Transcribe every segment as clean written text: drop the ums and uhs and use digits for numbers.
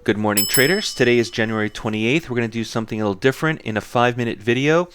Good morning, traders. Today is January 28th. We're going to do something a little different in a 5-minute video.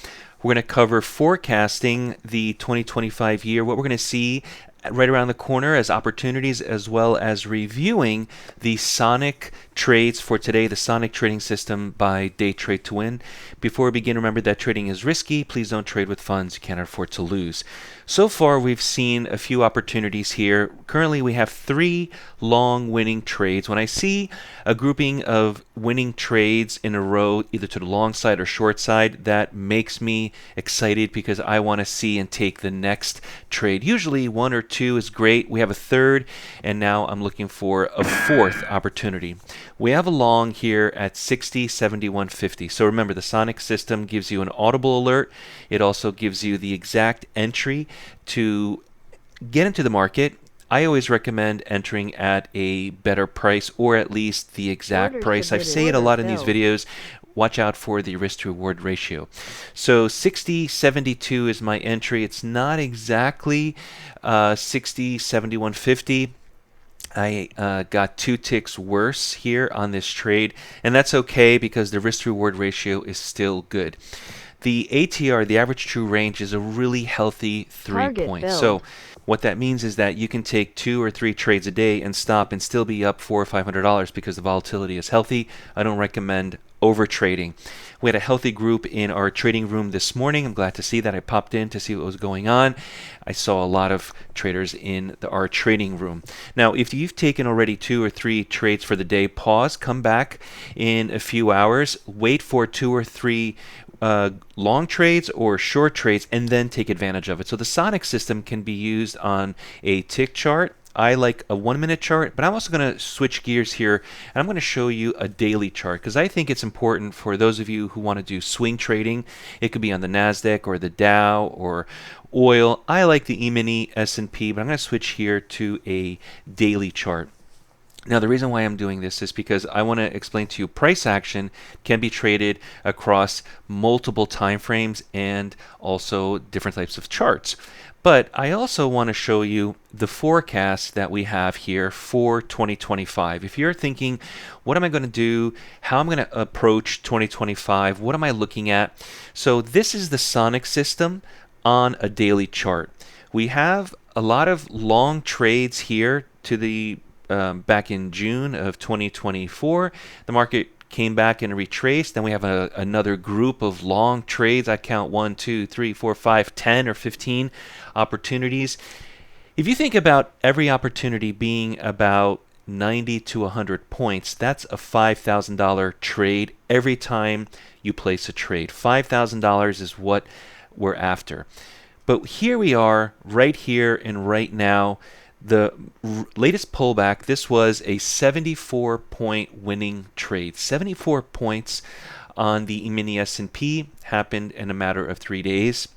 We're going to cover forecasting the 2025 year, what we're going to see right around the corner as opportunities, as well as reviewing the Sonic trades for today, the Sonic trading system by Day Trade to Win. Before we begin, remember that trading is risky. Please don't trade with funds you can't afford to lose. So far, we've seen a few opportunities here. Currently, we have 3 long winning trades. When I see a grouping of winning trades in a row, either to the long side or short side, that makes me excited because I want to see and take the next trade. Usually 1 or 2 is great. We have a 3rd, and now I'm looking for a 4th opportunity. We have a long here at 60, 71, 50. So remember, the Sonic system gives you an audible alert. It also gives you the exact entry to get into the market. I always recommend entering at a better price, or at least the exact price. I say it a lot in these videos. Watch out for the risk to reward ratio. So 60.72 is my entry. It's not exactly 60.71.50. I got 2 ticks worse here on this trade, and that's okay because the risk to reward ratio is still good. The ATR, the average true range, is a really healthy 3 points. So what that means is that you can take 2 or 3 trades a day and stop and still be up $400 or $500 because the volatility is healthy. I don't recommend over trading. We had a healthy group in our trading room this morning. I'm glad to see that. I popped in to see what was going on. I saw a lot of traders in our trading room. Now, if you've taken already 2 or 3 trades for the day, pause, come back in a few hours, wait for 2 or 3 long trades or short trades, and then take advantage of it. So the Sonic system can be used on a tick chart. I like a 1-minute chart, but I'm also going to switch gears here, and I'm going to show you a daily chart because I think it's important for those of you who want to do swing trading. It could be on the NASDAQ or the Dow or oil. I like the E-mini S&P, but I'm going to switch here to a daily chart. Now, the reason why I'm doing this is because I want to explain to you price action can be traded across multiple time frames and also different types of charts. But I also want to show you the forecast that we have here for 2025. If you're thinking, what am I going to do? How am I going to approach 2025? What am I looking at? So this is the Sonic system on a daily chart. We have a lot of long trades here to the back in June of 2024. The market came back and retraced. Then we have another group of long trades. I count 1, 2, 3, 4, 5, 10 or 15 opportunities. If you think about every opportunity being about 90 to 100 points, that's a $5,000 trade every time you place a trade. $5,000 is what we're after. But here we are, right here and right now. The latest pullback, this was a 74-point winning trade. 74 points on the E-mini S&P happened in a matter of 3 days.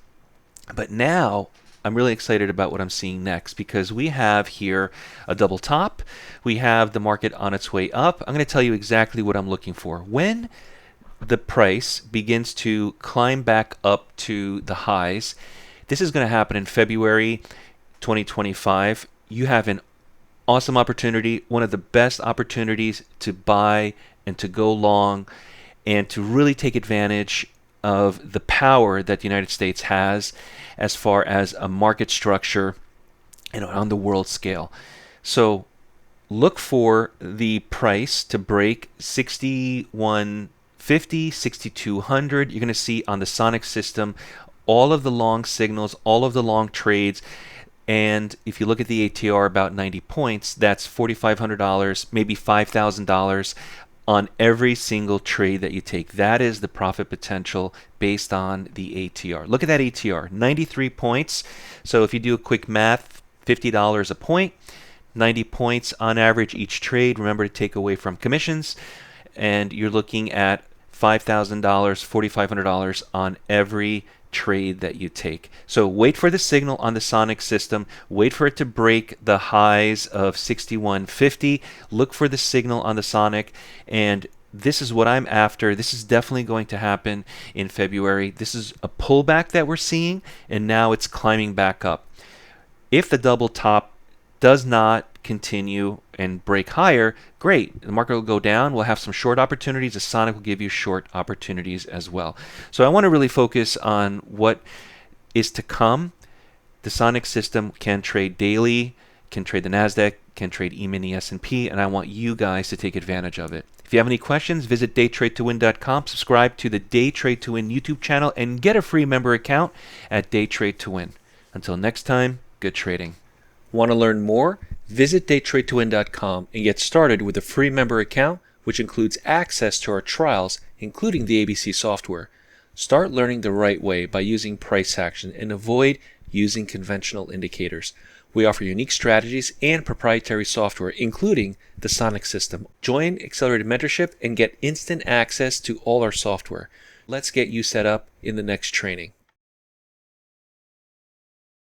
But now I'm really excited about what I'm seeing next because we have here a double top. We have the market on its way up. I'm going to tell you exactly what I'm looking for. When the price begins to climb back up to the highs, this is going to happen in February 2025. You have an awesome opportunity, one of the best opportunities to buy and to go long and to really take advantage of the power that the United States has as far as a market structure on the world scale. So look for the price to break 6150, 6200. You're going to see on the Sonic system all of the long signals, all of the long trades. And if you look at the ATR, about 90 points, that's $4,500, maybe $5,000 on every single trade that you take. That is the profit potential based on the ATR. Look at that ATR, 93 points. So if you do a quick math, $50 a point, 90 points on average each trade. Remember to take away from commissions. And you're looking at $5,000, $4,500 on every trade that you take. So wait for the signal on the Sonic system. Wait for it to break the highs of 6150. Look for the signal on the Sonic, and this is what I'm after. This is definitely going to happen in February. This is a pullback that we're seeing, and now it's climbing back up. If the double top does not continue and break higher, great. The market will go down. We'll have some short opportunities. The Sonic will give you short opportunities as well. So I want to really focus on what is to come. The Sonic system can trade daily, can trade the NASDAQ, can trade E-mini S&P, and I want you guys to take advantage of it. If you have any questions, visit daytradetowin.com, subscribe to the Day Trade to Win YouTube channel, and get a free member account at Day Trade to Win. Until next time, good trading. Want to learn more? Visit daytradetowin.com and get started with a free member account, which includes access to our trials, including the ABC software. Start learning the right way by using price action and avoid using conventional indicators. We offer unique strategies and proprietary software, including the Sonic system. Join Accelerated Mentorship and get instant access to all our software. Let's get you set up in the next training.